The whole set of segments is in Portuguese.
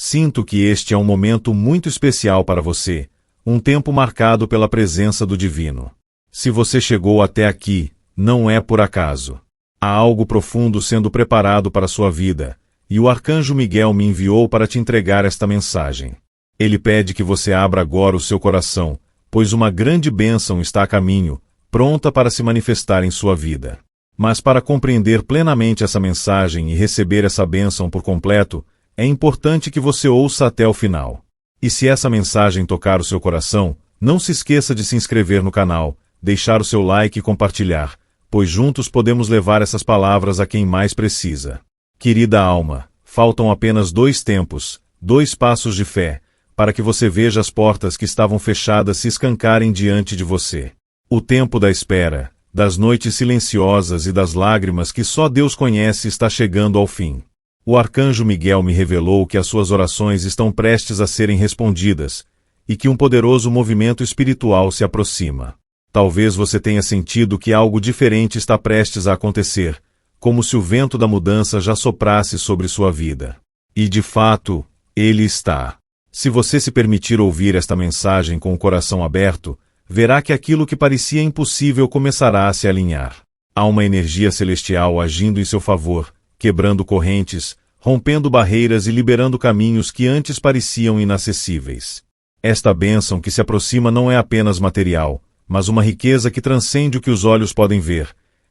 Sinto que este é um momento muito especial para você, um tempo marcado pela presença do Divino. Se você chegou até aqui, não é por acaso. Há algo profundo sendo preparado para sua vida, e o Arcanjo Miguel me enviou para te entregar esta mensagem. Ele pede que você abra agora o seu coração, pois uma grande bênção está a caminho, pronta para se manifestar em sua vida. Mas para compreender plenamente essa mensagem e receber essa bênção por completo, é importante que você ouça até o final. E se essa mensagem tocar o seu coração, não se esqueça de se inscrever no canal, deixar o seu like e compartilhar, pois juntos podemos levar essas palavras a quem mais precisa. Querida alma, faltam apenas 2 tempos, 2 passos de fé, para que você veja as portas que estavam fechadas se escancarem diante de você. O tempo da espera, das noites silenciosas e das lágrimas que só Deus conhece está chegando ao fim. O Arcanjo Miguel me revelou que as suas orações estão prestes a serem respondidas, e que um poderoso movimento espiritual se aproxima. Talvez você tenha sentido que algo diferente está prestes a acontecer, como se o vento da mudança já soprasse sobre sua vida. E de fato, ele está. Se você se permitir ouvir esta mensagem com o coração aberto, verá que aquilo que parecia impossível começará a se alinhar. Há uma energia celestial agindo em seu favor, quebrando correntes, rompendo barreiras e liberando caminhos que antes pareciam inacessíveis. Esta bênção que se aproxima não é apenas material, mas uma riqueza que transcende o que os olhos podem ver.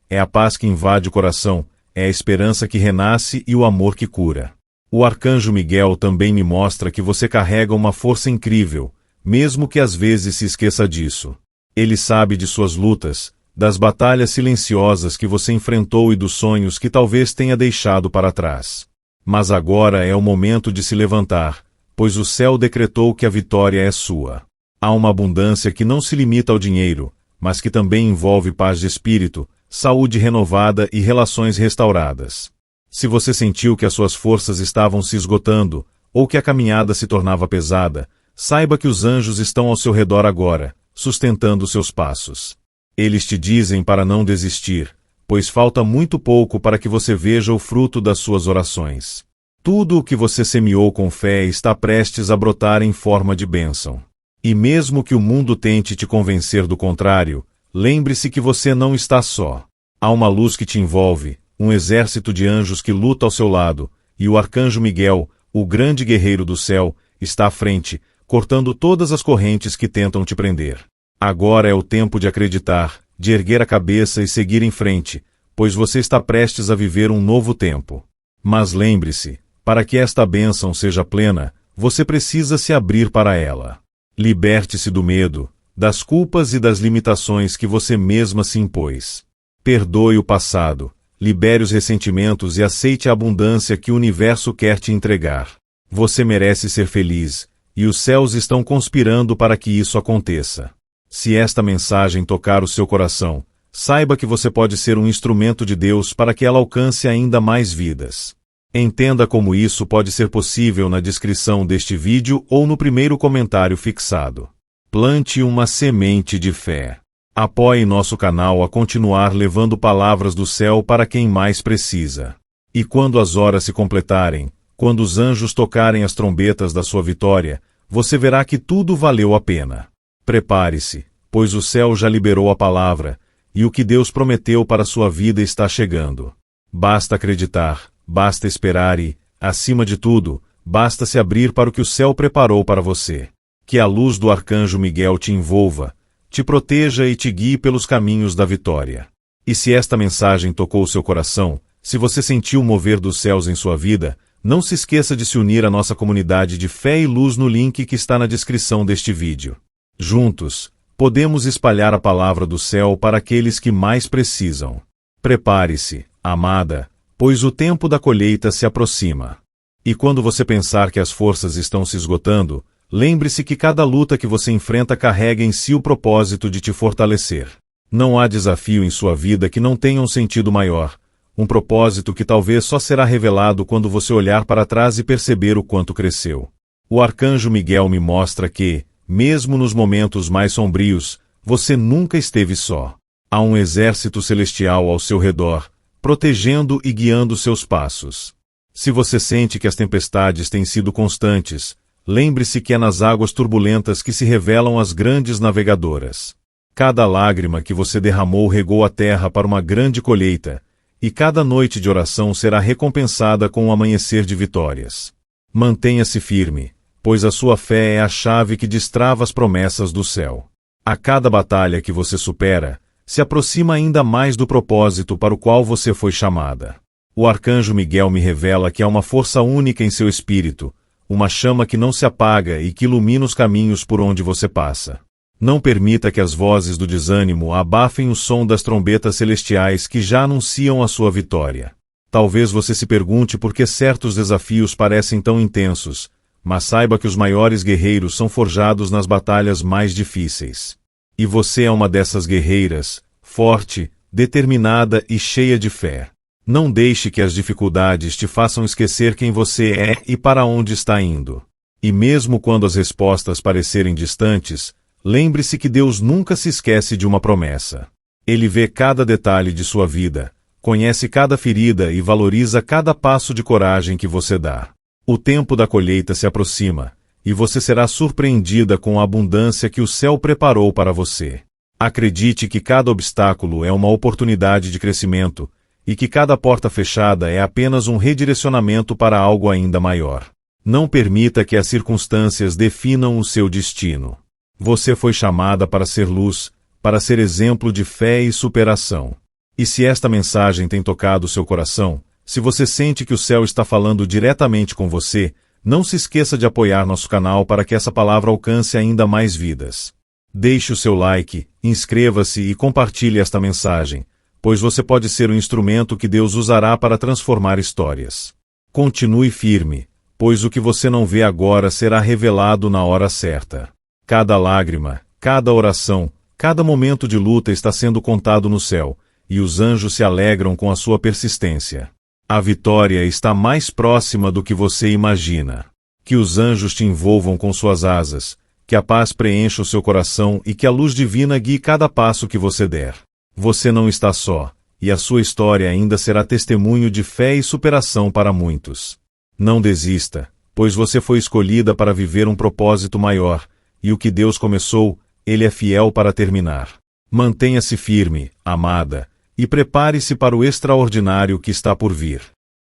É a paz que invade o coração, é a esperança que renasce e o amor que cura. O Arcanjo Miguel também me mostra que você carrega uma força incrível, mesmo que às vezes se esqueça disso. Ele sabe de suas lutas, das batalhas silenciosas que você enfrentou e dos sonhos que talvez tenha deixado para trás. Mas agora é o momento de se levantar, pois o céu decretou que a vitória é sua. Há uma abundância que não se limita ao dinheiro, mas que também envolve paz de espírito, saúde renovada e relações restauradas. Se você sentiu que as suas forças estavam se esgotando, ou que a caminhada se tornava pesada, saiba que os anjos estão ao seu redor agora, sustentando seus passos. Eles te dizem para não desistir, pois falta muito pouco para que você veja o fruto das suas orações. Tudo o que você semeou com fé está prestes a brotar em forma de bênção. E mesmo que o mundo tente te convencer do contrário, lembre-se que você não está só. Há uma luz que te envolve, um exército de anjos que luta ao seu lado, e o Arcanjo Miguel, o grande guerreiro do céu, está à frente, cortando todas as correntes que tentam te prender. Agora é o tempo de acreditar, de erguer a cabeça e seguir em frente, pois você está prestes a viver um novo tempo. Mas lembre-se, para que esta bênção seja plena, você precisa se abrir para ela. Liberte-se do medo, das culpas e das limitações que você mesma se impôs. Perdoe o passado, libere os ressentimentos e aceite a abundância que o universo quer te entregar. Você merece ser feliz, e os céus estão conspirando para que isso aconteça. Se esta mensagem tocar o seu coração, saiba que você pode ser um instrumento de Deus para que ela alcance ainda mais vidas. Entenda como isso pode ser possível na descrição deste vídeo ou no primeiro comentário fixado. Plante uma semente de fé. Apoie nosso canal a continuar levando palavras do céu para quem mais precisa. E quando as horas se completarem, quando os anjos tocarem as trombetas da sua vitória, você verá que tudo valeu a pena. Prepare-se, pois o céu já liberou a palavra, e o que Deus prometeu para sua vida está chegando. Basta acreditar, basta esperar e, acima de tudo, basta se abrir para o que o céu preparou para você. Que a luz do Arcanjo Miguel te envolva, te proteja e te guie pelos caminhos da vitória. E se esta mensagem tocou seu coração, se você sentiu o mover dos céus em sua vida, não se esqueça de se unir à nossa comunidade de fé e luz no link que está na descrição deste vídeo. Juntos, podemos espalhar a palavra do céu para aqueles que mais precisam. Prepare-se, amada, pois o tempo da colheita se aproxima. E quando você pensar que as forças estão se esgotando, lembre-se que cada luta que você enfrenta carrega em si o propósito de te fortalecer. Não há desafio em sua vida que não tenha um sentido maior, um propósito que talvez só será revelado quando você olhar para trás e perceber o quanto cresceu. O Arcanjo Miguel me mostra que, mesmo nos momentos mais sombrios, você nunca esteve só. Há um exército celestial ao seu redor, protegendo e guiando seus passos. Se você sente que as tempestades têm sido constantes, lembre-se que é nas águas turbulentas que se revelam as grandes navegadoras. Cada lágrima que você derramou regou a terra para uma grande colheita, e cada noite de oração será recompensada com um amanhecer de vitórias. Mantenha-se firme, pois a sua fé é a chave que destrava as promessas do céu. A cada batalha que você supera, se aproxima ainda mais do propósito para o qual você foi chamada. O arcanjo Miguel me revela que há uma força única em seu espírito, uma chama que não se apaga e que ilumina os caminhos por onde você passa. Não permita que as vozes do desânimo abafem o som das trombetas celestiais que já anunciam a sua vitória. Talvez você se pergunte por que certos desafios parecem tão intensos, mas saiba que os maiores guerreiros são forjados nas batalhas mais difíceis. E você é uma dessas guerreiras, forte, determinada e cheia de fé. Não deixe que as dificuldades te façam esquecer quem você é e para onde está indo. E mesmo quando as respostas parecerem distantes, lembre-se que Deus nunca se esquece de uma promessa. Ele vê cada detalhe de sua vida, conhece cada ferida e valoriza cada passo de coragem que você dá. O tempo da colheita se aproxima, e você será surpreendida com a abundância que o céu preparou para você. Acredite que cada obstáculo é uma oportunidade de crescimento, e que cada porta fechada é apenas um redirecionamento para algo ainda maior. Não permita que as circunstâncias definam o seu destino. Você foi chamada para ser luz, para ser exemplo de fé e superação. E se esta mensagem tem tocado seu coração, se você sente que o céu está falando diretamente com você, não se esqueça de apoiar nosso canal para que essa palavra alcance ainda mais vidas. Deixe o seu like, inscreva-se e compartilhe esta mensagem, pois você pode ser o instrumento que Deus usará para transformar histórias. Continue firme, pois o que você não vê agora será revelado na hora certa. Cada lágrima, cada oração, cada momento de luta está sendo contado no céu, e os anjos se alegram com a sua persistência. A vitória está mais próxima do que você imagina. Que os anjos te envolvam com suas asas, que a paz preencha o seu coração e que a luz divina guie cada passo que você der. Você não está só, e a sua história ainda será testemunho de fé e superação para muitos. Não desista, pois você foi escolhida para viver um propósito maior, e o que Deus começou, Ele é fiel para terminar. Mantenha-se firme, amada, e prepare-se para o extraordinário que está por vir.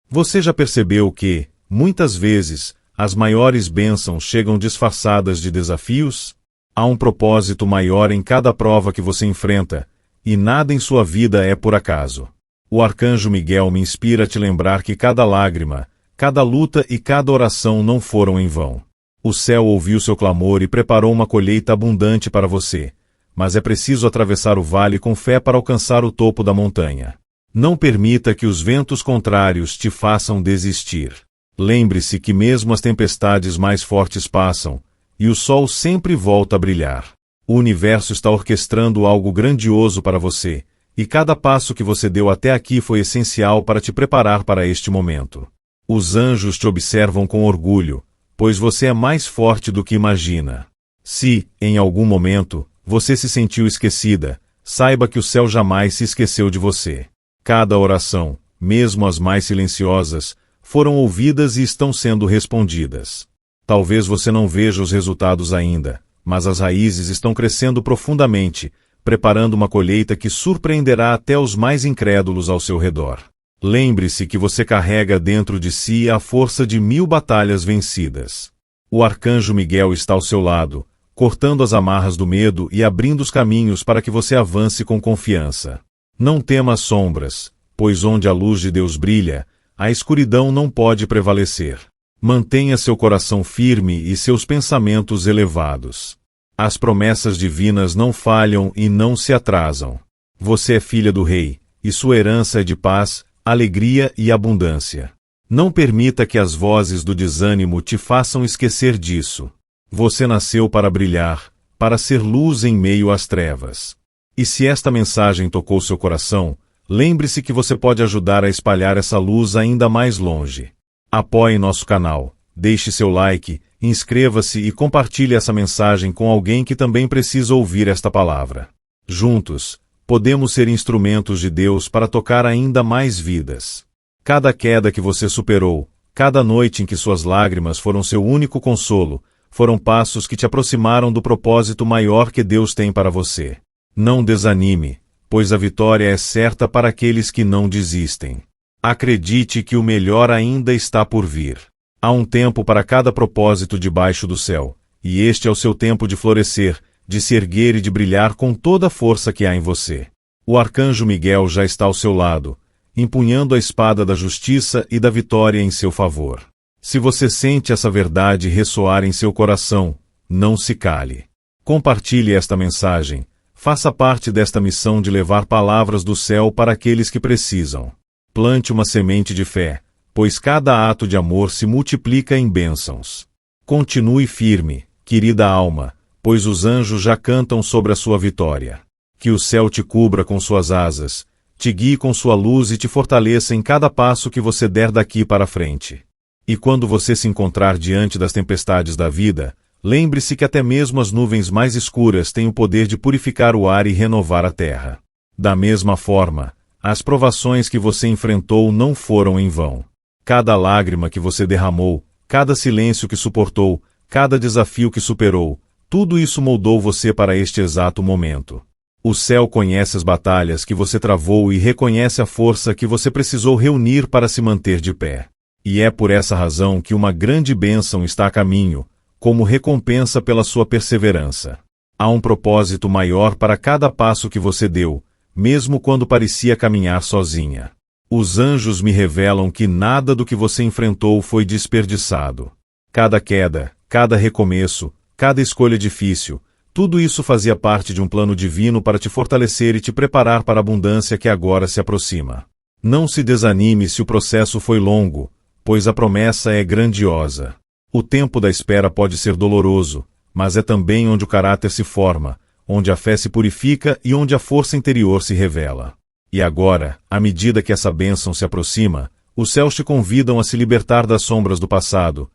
Você já percebeu que, muitas vezes, as maiores bênçãos chegam disfarçadas de desafios? Há um propósito maior em cada prova que você enfrenta, e nada em sua vida é por acaso. O arcanjo Miguel me inspira a te lembrar que cada lágrima, cada luta e cada oração não foram em vão. O céu ouviu seu clamor e preparou uma colheita abundante para você, mas é preciso atravessar o vale com fé para alcançar o topo da montanha. Não permita que os ventos contrários te façam desistir. Lembre-se que mesmo as tempestades mais fortes passam, e o sol sempre volta a brilhar. O universo está orquestrando algo grandioso para você, e cada passo que você deu até aqui foi essencial para te preparar para este momento. Os anjos te observam com orgulho, pois você é mais forte do que imagina. Se, em algum momento, você se sentiu esquecida, saiba que o céu jamais se esqueceu de você. Cada oração, mesmo as mais silenciosas, foram ouvidas e estão sendo respondidas. Talvez você não veja os resultados ainda, mas as raízes estão crescendo profundamente, preparando uma colheita que surpreenderá até os mais incrédulos ao seu redor. Lembre-se que você carrega dentro de si a força de 1000 batalhas vencidas. O arcanjo Miguel está ao seu lado, cortando as amarras do medo e abrindo os caminhos para que você avance com confiança. Não tema as sombras, pois onde a luz de Deus brilha, a escuridão não pode prevalecer. Mantenha seu coração firme e seus pensamentos elevados. As promessas divinas não falham e não se atrasam. Você é filha do Rei, e sua herança é de paz, alegria e abundância. Não permita que as vozes do desânimo te façam esquecer disso. Você nasceu para brilhar, para ser luz em meio às trevas. E se esta mensagem tocou seu coração, lembre-se que você pode ajudar a espalhar essa luz ainda mais longe. Apoie nosso canal, deixe seu like, inscreva-se e compartilhe essa mensagem com alguém que também precisa ouvir esta palavra. Juntos, podemos ser instrumentos de Deus para tocar ainda mais vidas. Cada queda que você superou, Cada noite em que suas lágrimas foram seu único consolo, foram passos que te aproximaram do propósito maior que Deus tem para você. Não desanime, pois a vitória é certa para aqueles que não desistem. Acredite que o melhor ainda está por vir. Há um tempo para cada propósito debaixo do céu, e este é o seu tempo de florescer, de se erguer e de brilhar com toda a força que há em você. O arcanjo Miguel já está ao seu lado, empunhando a espada da justiça e da vitória em seu favor. Se você sente essa verdade ressoar em seu coração, não se cale. Compartilhe esta mensagem, faça parte desta missão de levar palavras do céu para aqueles que precisam. Plante uma semente de fé, pois cada ato de amor se multiplica em bênçãos. Continue firme, querida alma, pois os anjos já cantam sobre a sua vitória. Que o céu te cubra com suas asas, te guie com sua luz e te fortaleça em cada passo que você der daqui para frente. E quando você se encontrar diante das tempestades da vida, lembre-se que até mesmo as nuvens mais escuras têm o poder de purificar o ar e renovar a terra. Da mesma forma, as provações que você enfrentou não foram em vão. Cada lágrima que você derramou, cada silêncio que suportou, cada desafio que superou, tudo isso moldou você para este exato momento. O céu conhece as batalhas que você travou e reconhece a força que você precisou reunir para se manter de pé. E é por essa razão que uma grande bênção está a caminho, como recompensa pela sua perseverança. Há um propósito maior para cada passo que você deu, mesmo quando parecia caminhar sozinha. Os anjos me revelam que nada do que você enfrentou foi desperdiçado. Cada queda, cada recomeço, cada escolha difícil, tudo isso fazia parte de um plano divino para te fortalecer e te preparar para a abundância que agora se aproxima. Não se desanime se o processo foi longo, pois a promessa é grandiosa. O tempo da espera pode ser doloroso, mas é também onde o caráter se forma, onde a fé se purifica e onde a força interior se revela. E agora, à medida que essa bênção se aproxima, os céus te convidam a se libertar das sombras do passado,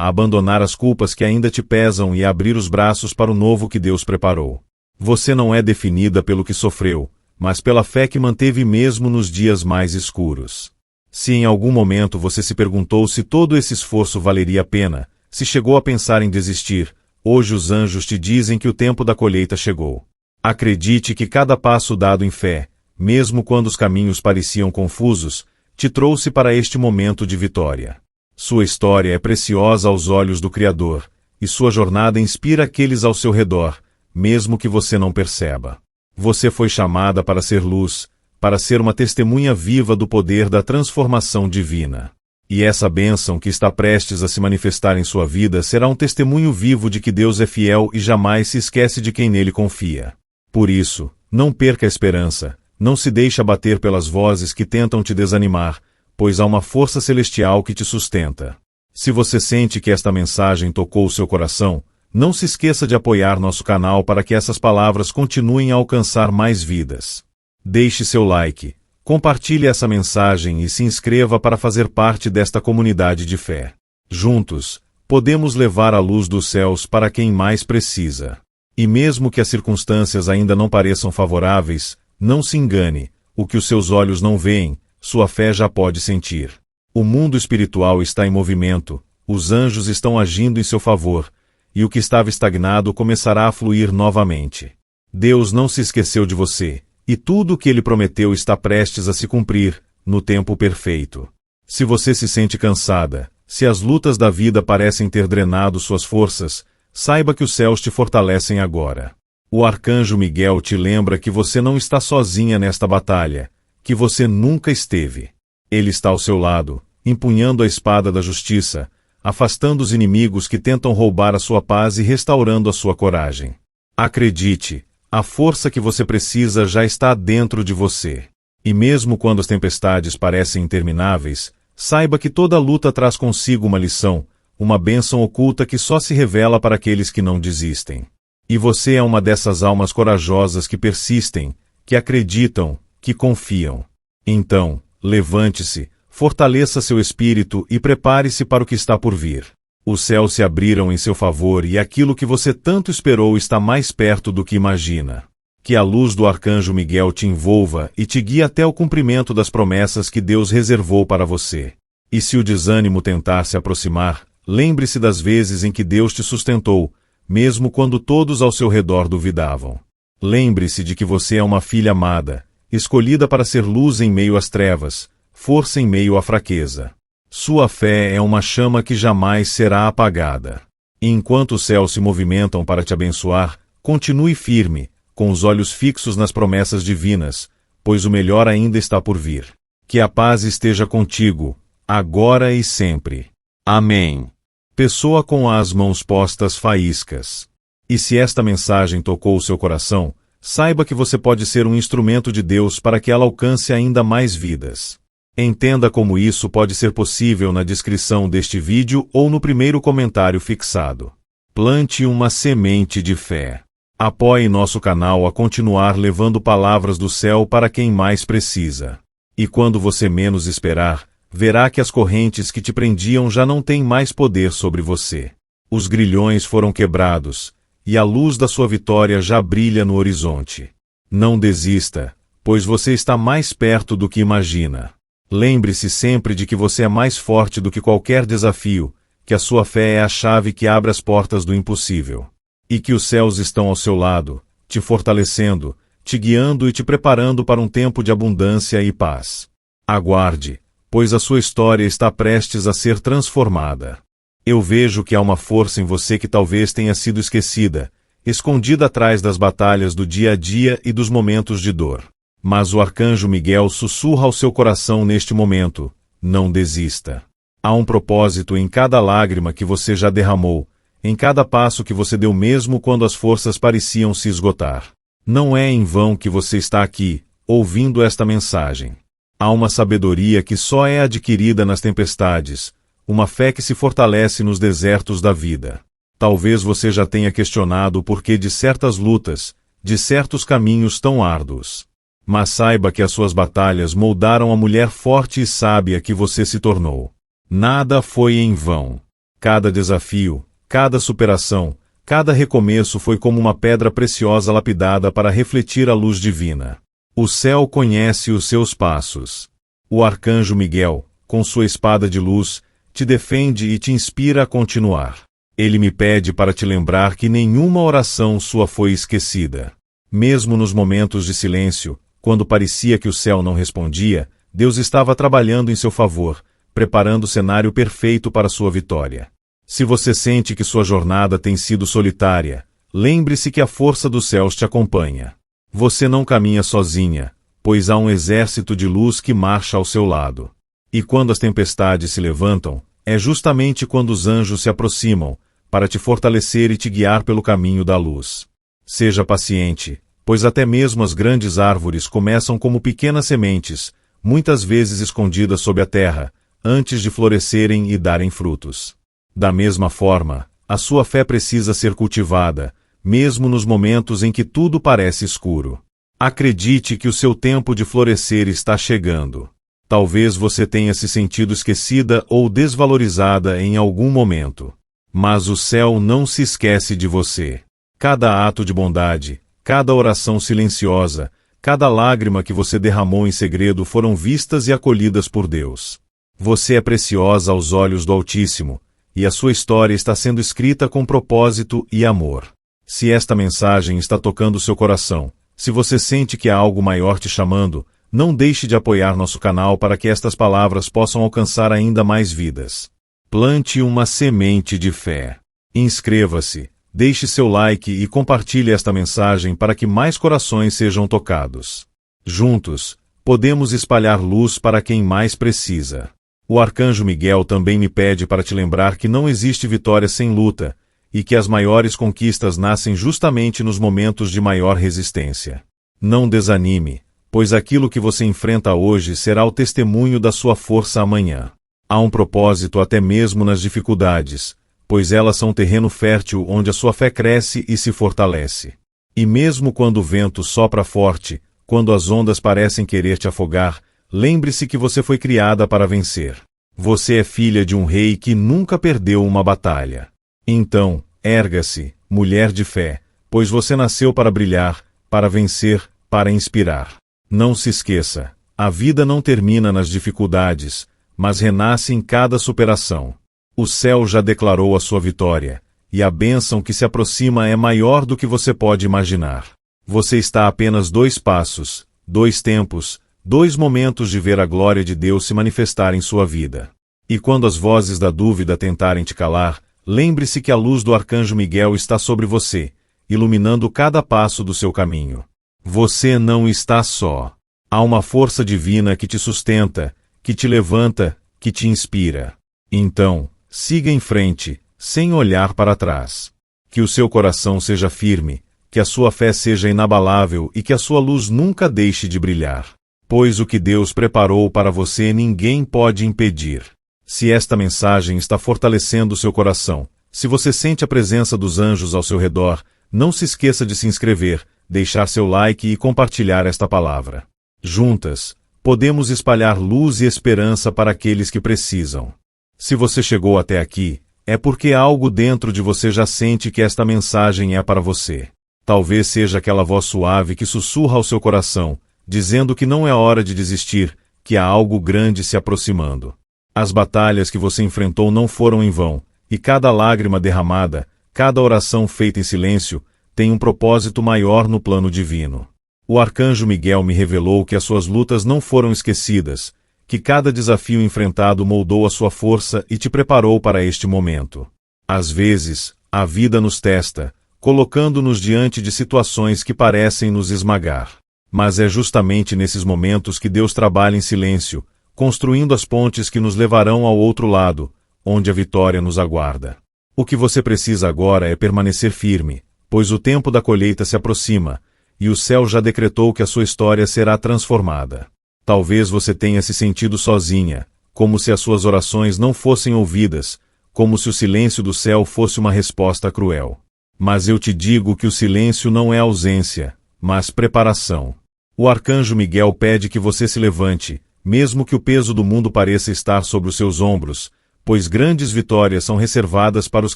a abandonar as culpas que ainda te pesam e a abrir os braços para o novo que Deus preparou. Você não é definida pelo que sofreu, mas pela fé que manteve mesmo nos dias mais escuros. Se em algum momento você se perguntou se todo esse esforço valeria a pena, se chegou a pensar em desistir, hoje os anjos te dizem que o tempo da colheita chegou. Acredite que cada passo dado em fé, mesmo quando os caminhos pareciam confusos, te trouxe para este momento de vitória. Sua história é preciosa aos olhos do Criador, e sua jornada inspira aqueles ao seu redor, mesmo que você não perceba. Você foi chamada para ser luz, para ser uma testemunha viva do poder da transformação divina. E essa bênção que está prestes a se manifestar em sua vida será um testemunho vivo de que Deus é fiel e jamais se esquece de quem nele confia. Por isso, não perca a esperança, não se deixe abater pelas vozes que tentam te desanimar, pois há uma força celestial que te sustenta. Se você sente que esta mensagem tocou o seu coração, não se esqueça de apoiar nosso canal para que essas palavras continuem a alcançar mais vidas. Deixe seu like, compartilhe essa mensagem e se inscreva para fazer parte desta comunidade de fé. Juntos, podemos levar a luz dos céus para quem mais precisa. E mesmo que as circunstâncias ainda não pareçam favoráveis, não se engane, o que os seus olhos não veem, sua fé já pode sentir. O mundo espiritual está em movimento, os anjos estão agindo em seu favor, e o que estava estagnado começará a fluir novamente. Deus não se esqueceu de você, e tudo o que ele prometeu está prestes a se cumprir, no tempo perfeito. Se você se sente cansada, se as lutas da vida parecem ter drenado suas forças, saiba que os céus te fortalecem agora. O arcanjo Miguel te lembra que você não está sozinha nesta batalha, que você nunca esteve. Ele está ao seu lado, empunhando a espada da justiça, afastando os inimigos que tentam roubar a sua paz e restaurando a sua coragem. Acredite, a força que você precisa já está dentro de você. E mesmo quando as tempestades parecem intermináveis, saiba que toda luta traz consigo uma lição, uma bênção oculta que só se revela para aqueles que não desistem. E você é uma dessas almas corajosas que persistem, que acreditam, que confiam. Então, levante-se, fortaleça seu espírito e prepare-se para o que está por vir. Os céus se abriram em seu favor e aquilo que você tanto esperou está mais perto do que imagina. Que a luz do arcanjo Miguel te envolva e te guie até o cumprimento das promessas que Deus reservou para você. E se o desânimo tentar se aproximar, lembre-se das vezes em que Deus te sustentou, mesmo quando todos ao seu redor duvidavam. Lembre-se de que você é uma filha amada, escolhida para ser luz em meio às trevas, força em meio à fraqueza. Sua fé é uma chama que jamais será apagada. E enquanto os céus se movimentam para te abençoar, continue firme, com os olhos fixos nas promessas divinas, pois o melhor ainda está por vir. Que a paz esteja contigo, agora e sempre. Amém. Pessoa com as mãos postas faíscas. E se esta mensagem tocou o seu coração, saiba que você pode ser um instrumento de Deus para que ela alcance ainda mais vidas. Entenda como isso pode ser possível na descrição deste vídeo ou no primeiro comentário fixado. Plante uma semente de fé. Apoie nosso canal a continuar levando palavras do céu para quem mais precisa. E quando você menos esperar, verá que as correntes que te prendiam já não têm mais poder sobre você. Os grilhões foram quebrados, e a luz da sua vitória já brilha no horizonte. Não desista, pois você está mais perto do que imagina. Lembre-se sempre de que você é mais forte do que qualquer desafio, que a sua fé é a chave que abre as portas do impossível. E que os céus estão ao seu lado, te fortalecendo, te guiando e te preparando para um tempo de abundância e paz. Aguarde, pois a sua história está prestes a ser transformada. Eu vejo que há uma força em você que talvez tenha sido esquecida, escondida atrás das batalhas do dia a dia e dos momentos de dor. Mas o arcanjo Miguel sussurra ao seu coração neste momento: não desista. Há um propósito em cada lágrima que você já derramou, em cada passo que você deu mesmo quando as forças pareciam se esgotar. Não é em vão que você está aqui, ouvindo esta mensagem. Há uma sabedoria que só é adquirida nas tempestades, uma fé que se fortalece nos desertos da vida. Talvez você já tenha questionado o porquê de certas lutas, de certos caminhos tão árduos. Mas saiba que as suas batalhas moldaram a mulher forte e sábia que você se tornou. Nada foi em vão. Cada desafio, cada superação, cada recomeço foi como uma pedra preciosa lapidada para refletir a luz divina. O céu conhece os seus passos. O arcanjo Miguel, com sua espada de luz, te defende e te inspira a continuar. Ele me pede para te lembrar que nenhuma oração sua foi esquecida. Mesmo nos momentos de silêncio, quando parecia que o céu não respondia, Deus estava trabalhando em seu favor, preparando o cenário perfeito para sua vitória. Se você sente que sua jornada tem sido solitária, lembre-se que a força dos céus te acompanha. Você não caminha sozinha, pois há um exército de luz que marcha ao seu lado. E quando as tempestades se levantam, é justamente quando os anjos se aproximam, para te fortalecer e te guiar pelo caminho da luz. Seja paciente, pois até mesmo as grandes árvores começam como pequenas sementes, muitas vezes escondidas sob a terra, antes de florescerem e darem frutos. Da mesma forma, a sua fé precisa ser cultivada, mesmo nos momentos em que tudo parece escuro. Acredite que o seu tempo de florescer está chegando. Talvez você tenha se sentido esquecida ou desvalorizada em algum momento. Mas o céu não se esquece de você. Cada ato de bondade, cada oração silenciosa, cada lágrima que você derramou em segredo foram vistas e acolhidas por Deus. Você é preciosa aos olhos do Altíssimo, e a sua história está sendo escrita com propósito e amor. Se esta mensagem está tocando seu coração, se você sente que há algo maior te chamando, não deixe de apoiar nosso canal para que estas palavras possam alcançar ainda mais vidas. Plante uma semente de fé. Inscreva-se, deixe seu like e compartilhe esta mensagem para que mais corações sejam tocados. Juntos, podemos espalhar luz para quem mais precisa. O arcanjo Miguel também me pede para te lembrar que não existe vitória sem luta, e que as maiores conquistas nascem justamente nos momentos de maior resistência. Não desanime, pois aquilo que você enfrenta hoje será o testemunho da sua força amanhã. Há um propósito até mesmo nas dificuldades, pois elas são terreno fértil onde a sua fé cresce e se fortalece. E mesmo quando o vento sopra forte, quando as ondas parecem querer te afogar, lembre-se que você foi criada para vencer. Você é filha de um rei que nunca perdeu uma batalha. Então, erga-se, mulher de fé, pois você nasceu para brilhar, para vencer, para inspirar. Não se esqueça, a vida não termina nas dificuldades, mas renasce em cada superação. O céu já declarou a sua vitória, e a bênção que se aproxima é maior do que você pode imaginar. Você está a apenas 2 passos, 2 tempos, 2 momentos de ver a glória de Deus se manifestar em sua vida. E quando as vozes da dúvida tentarem te calar, lembre-se que a luz do arcanjo Miguel está sobre você, iluminando cada passo do seu caminho. Você não está só. Há uma força divina que te sustenta, que te levanta, que te inspira. Então, siga em frente, sem olhar para trás. Que o seu coração seja firme, que a sua fé seja inabalável e que a sua luz nunca deixe de brilhar. Pois o que Deus preparou para você ninguém pode impedir. Se esta mensagem está fortalecendo o seu coração, se você sente a presença dos anjos ao seu redor, não se esqueça de se inscrever, deixar seu like e compartilhar esta palavra. Juntas, podemos espalhar luz e esperança para aqueles que precisam. Se você chegou até aqui, é porque algo dentro de você já sente que esta mensagem é para você. Talvez seja aquela voz suave que sussurra ao seu coração, dizendo que não é hora de desistir, que há algo grande se aproximando. As batalhas que você enfrentou não foram em vão, e cada lágrima derramada, cada oração feita em silêncio, tem um propósito maior no plano divino. O arcanjo Miguel me revelou que as suas lutas não foram esquecidas, que cada desafio enfrentado moldou a sua força e te preparou para este momento. Às vezes, a vida nos testa, colocando-nos diante de situações que parecem nos esmagar. Mas é justamente nesses momentos que Deus trabalha em silêncio, construindo as pontes que nos levarão ao outro lado, onde a vitória nos aguarda. O que você precisa agora é permanecer firme, pois o tempo da colheita se aproxima, e o céu já decretou que a sua história será transformada. Talvez você tenha se sentido sozinha, como se as suas orações não fossem ouvidas, como se o silêncio do céu fosse uma resposta cruel. Mas eu te digo que o silêncio não é ausência, mas preparação. O arcanjo Miguel pede que você se levante, mesmo que o peso do mundo pareça estar sobre os seus ombros, pois grandes vitórias são reservadas para os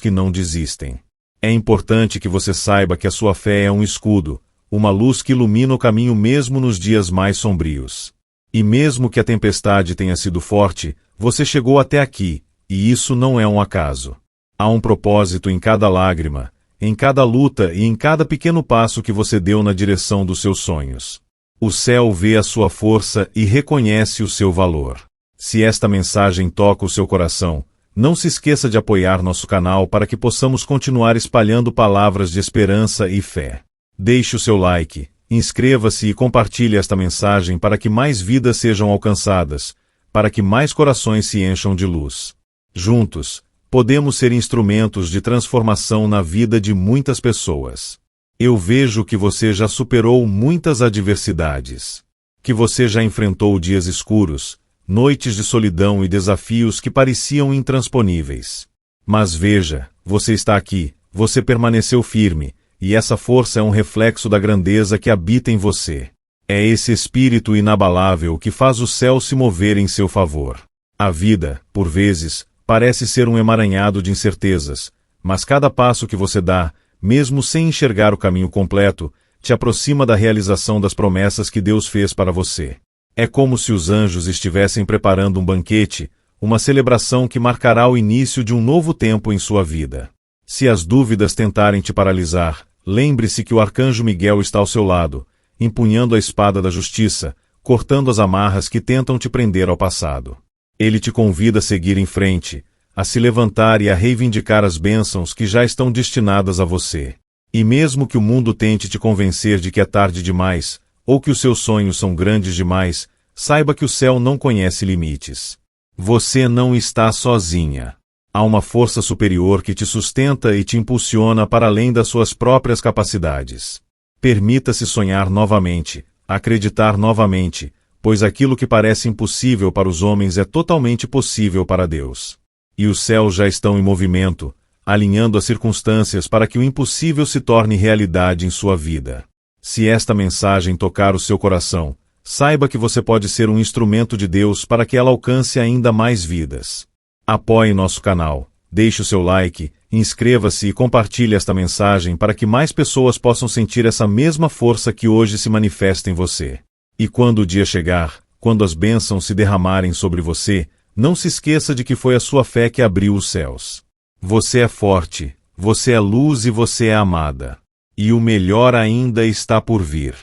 que não desistem. É importante que você saiba que a sua fé é um escudo, uma luz que ilumina o caminho mesmo nos dias mais sombrios. E mesmo que a tempestade tenha sido forte, você chegou até aqui, e isso não é um acaso. Há um propósito em cada lágrima, em cada luta e em cada pequeno passo que você deu na direção dos seus sonhos. O céu vê a sua força e reconhece o seu valor. Se esta mensagem toca o seu coração, não se esqueça de apoiar nosso canal para que possamos continuar espalhando palavras de esperança e fé. Deixe o seu like, inscreva-se e compartilhe esta mensagem para que mais vidas sejam alcançadas, para que mais corações se encham de luz. Juntos, podemos ser instrumentos de transformação na vida de muitas pessoas. Eu vejo que você já superou muitas adversidades, que você já enfrentou dias escuros, noites de solidão e desafios que pareciam intransponíveis. Mas veja, você está aqui, você permaneceu firme, e essa força é um reflexo da grandeza que habita em você. É esse espírito inabalável que faz o céu se mover em seu favor. A vida, por vezes, parece ser um emaranhado de incertezas, mas cada passo que você dá, mesmo sem enxergar o caminho completo, te aproxima da realização das promessas que Deus fez para você. É como se os anjos estivessem preparando um banquete, uma celebração que marcará o início de um novo tempo em sua vida. Se as dúvidas tentarem te paralisar, lembre-se que o arcanjo Miguel está ao seu lado, empunhando a espada da justiça, cortando as amarras que tentam te prender ao passado. Ele te convida a seguir em frente, a se levantar e a reivindicar as bênçãos que já estão destinadas a você. E mesmo que o mundo tente te convencer de que é tarde demais, ou que os seus sonhos são grandes demais, saiba que o céu não conhece limites. Você não está sozinha. Há uma força superior que te sustenta e te impulsiona para além das suas próprias capacidades. Permita-se sonhar novamente, acreditar novamente, pois aquilo que parece impossível para os homens é totalmente possível para Deus. E os céus já estão em movimento, alinhando as circunstâncias para que o impossível se torne realidade em sua vida. Se esta mensagem tocar o seu coração, saiba que você pode ser um instrumento de Deus para que ela alcance ainda mais vidas. Apoie nosso canal, deixe o seu like, inscreva-se e compartilhe esta mensagem para que mais pessoas possam sentir essa mesma força que hoje se manifesta em você. E quando o dia chegar, quando as bênçãos se derramarem sobre você, Não se esqueça de que foi a sua fé que abriu os céus. Você é forte, você é luz e você é amada. E o melhor ainda está por vir.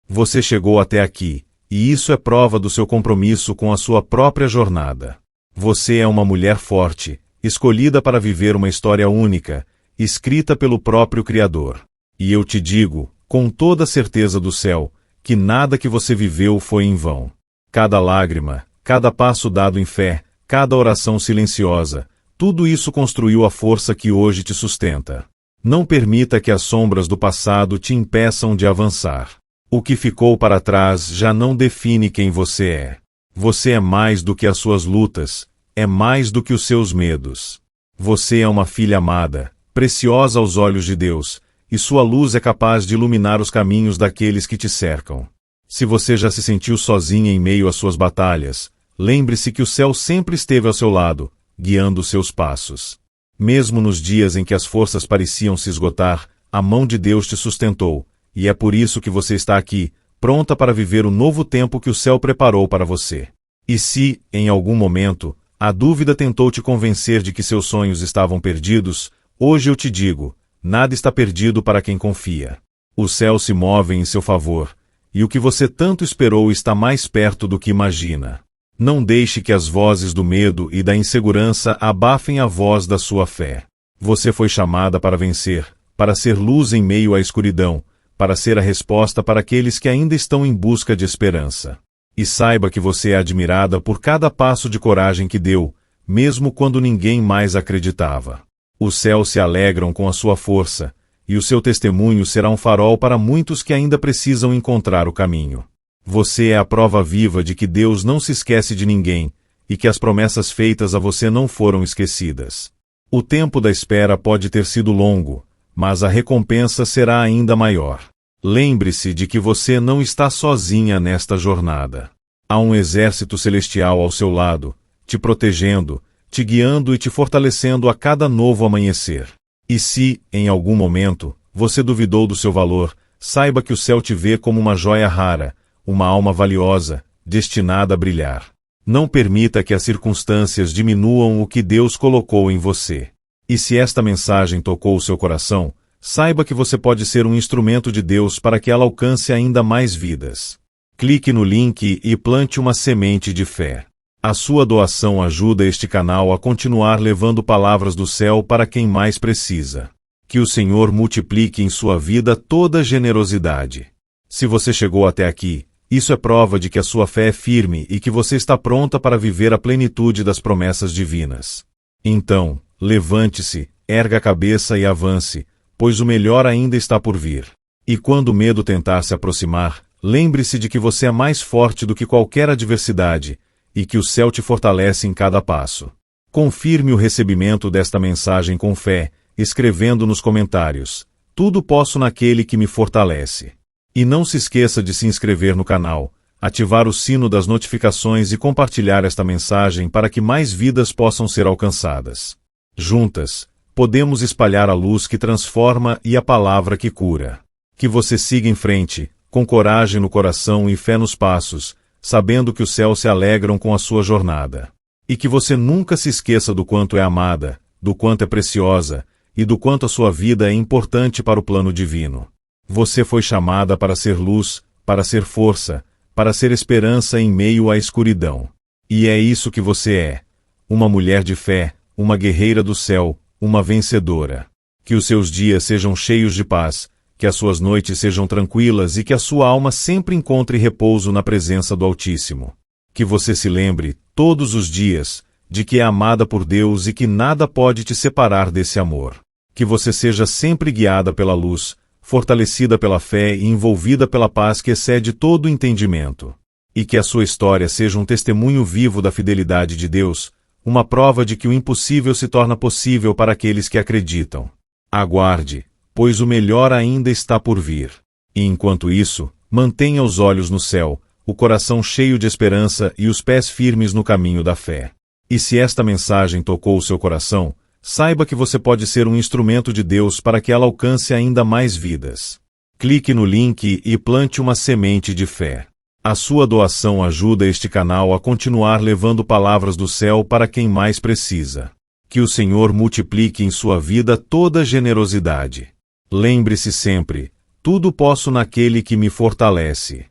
Você chegou até aqui, e isso é prova do seu compromisso com a sua própria jornada. Você é uma mulher forte, escolhida para viver uma história única, escrita pelo próprio Criador. E eu te digo, com toda a certeza do céu, que nada que você viveu foi em vão. Cada lágrima, cada passo dado em fé, cada oração silenciosa, tudo isso construiu a força que hoje te sustenta. Não permita que as sombras do passado te impeçam de avançar. O que ficou para trás já não define quem você é. Você é mais do que as suas lutas, é mais do que os seus medos. Você é uma filha amada, preciosa aos olhos de Deus, e sua luz é capaz de iluminar os caminhos daqueles que te cercam. Se você já se sentiu sozinha em meio às suas batalhas, lembre-se que o céu sempre esteve ao seu lado, guiando os seus passos. Mesmo nos dias em que as forças pareciam se esgotar, a mão de Deus te sustentou, e é por isso que você está aqui, pronta para viver o novo tempo que o céu preparou para você. E se, em algum momento, a dúvida tentou te convencer de que seus sonhos estavam perdidos, hoje eu te digo, nada está perdido para quem confia. Os céus se movem em seu favor, e o que você tanto esperou está mais perto do que imagina. Não deixe que as vozes do medo e da insegurança abafem a voz da sua fé. Você foi chamada para vencer, para ser luz em meio à escuridão, para ser a resposta para aqueles que ainda estão em busca de esperança. E saiba que você é admirada por cada passo de coragem que deu, mesmo quando ninguém mais acreditava. Os céus se alegram com a sua força, e o seu testemunho será um farol para muitos que ainda precisam encontrar o caminho. Você é a prova viva de que Deus não se esquece de ninguém, e que as promessas feitas a você não foram esquecidas. O tempo da espera pode ter sido longo, mas a recompensa será ainda maior. Lembre-se de que você não está sozinha nesta jornada. Há um exército celestial ao seu lado, te protegendo, te guiando e te fortalecendo a cada novo amanhecer. E se, em algum momento, você duvidou do seu valor, saiba que o céu te vê como uma joia rara, uma alma valiosa, destinada a brilhar. Não permita que as circunstâncias diminuam o que Deus colocou em você. E se esta mensagem tocou o seu coração, saiba que você pode ser um instrumento de Deus para que ela alcance ainda mais vidas. Clique no link e plante uma semente de fé. A sua doação ajuda este canal a continuar levando palavras do céu para quem mais precisa. Que o Senhor multiplique em sua vida toda generosidade. Se você chegou até aqui, isso é prova de que a sua fé é firme e que você está pronta para viver a plenitude das promessas divinas. Então, levante-se, erga a cabeça e avance, pois o melhor ainda está por vir. E quando o medo tentar se aproximar, lembre-se de que você é mais forte do que qualquer adversidade, e que o céu te fortalece em cada passo. Confirme o recebimento desta mensagem com fé, escrevendo nos comentários: tudo posso naquele que me fortalece. E não se esqueça de se inscrever no canal, ativar o sino das notificações e compartilhar esta mensagem para que mais vidas possam ser alcançadas. Juntas, podemos espalhar a luz que transforma e a palavra que cura. Que você siga em frente, com coragem no coração e fé nos passos, sabendo que os céus se alegram com a sua jornada. E que você nunca se esqueça do quanto é amada, do quanto é preciosa, e do quanto a sua vida é importante para o plano divino. Você foi chamada para ser luz, para ser força, para ser esperança em meio à escuridão. E é isso que você é. Uma mulher de fé, uma guerreira do céu, uma vencedora. Que os seus dias sejam cheios de paz, que as suas noites sejam tranquilas e que a sua alma sempre encontre repouso na presença do Altíssimo. Que você se lembre, todos os dias, de que é amada por Deus e que nada pode te separar desse amor. Que você seja sempre guiada pela luz, fortalecida pela fé e envolvida pela paz que excede todo o entendimento. E que a sua história seja um testemunho vivo da fidelidade de Deus, uma prova de que o impossível se torna possível para aqueles que acreditam. Aguarde, pois o melhor ainda está por vir. E enquanto isso, mantenha os olhos no céu, o coração cheio de esperança e os pés firmes no caminho da fé. E se esta mensagem tocou o seu coração, saiba que você pode ser um instrumento de Deus para que ela alcance ainda mais vidas. Clique no link e plante uma semente de fé. A sua doação ajuda este canal a continuar levando palavras do céu para quem mais precisa. Que o Senhor multiplique em sua vida toda generosidade. Lembre-se sempre, tudo posso naquele que me fortalece.